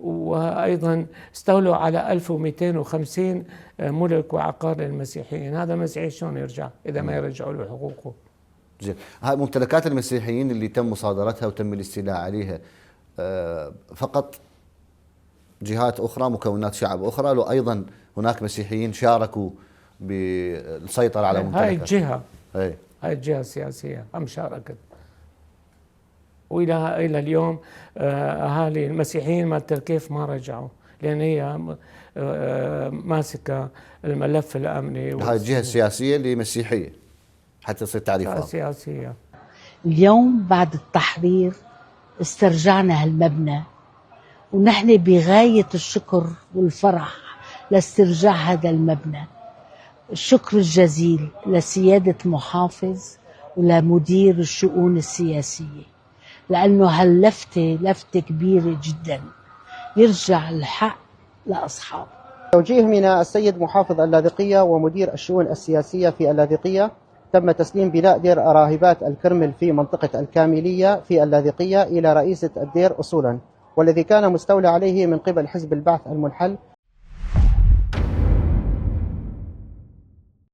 وأيضا استولوا على 1250 ملك وعقار للمسيحيين. هذا المسيحي شلون يرجع إذا ما يرجعوا له حقوقه؟ زين، هاي ممتلكات المسيحيين اللي تم مصادرتها وتم الاستيلاء عليها فقط جهات أخرى، مكونات شعب أخرى، لو أيضا هناك مسيحيين شاركوا بالسيطرة على ممتلكات؟ هاي الجهة السياسية هم شاركت، وإلى اليوم أهالي المسيحيين ما كيف ما رجعوا، لأن هي ماسكة الملف الأمني. هاي الجهة السياسية اللي مسيحية حتى يصير تعريفها سياسية. اليوم بعد التحرير استرجعنا هالمبنى، ونحن بغاية الشكر والفرح لاسترجاع هذا المبنى. الشكر الجزيل لسيادة محافظ ولمدير الشؤون السياسية، لأنه هاللفتة لفتة كبيرة جدا، يرجع الحق لأصحابه. توجيه من السيد محافظ اللاذقية ومدير الشؤون السياسية في اللاذقية، تم تسليم بناء دير راهبات الكرمل في منطقة الكاملية في اللاذقية إلى رئيسة الدير أصولا، والذي كان مستولى عليه من قبل حزب البعث المنحل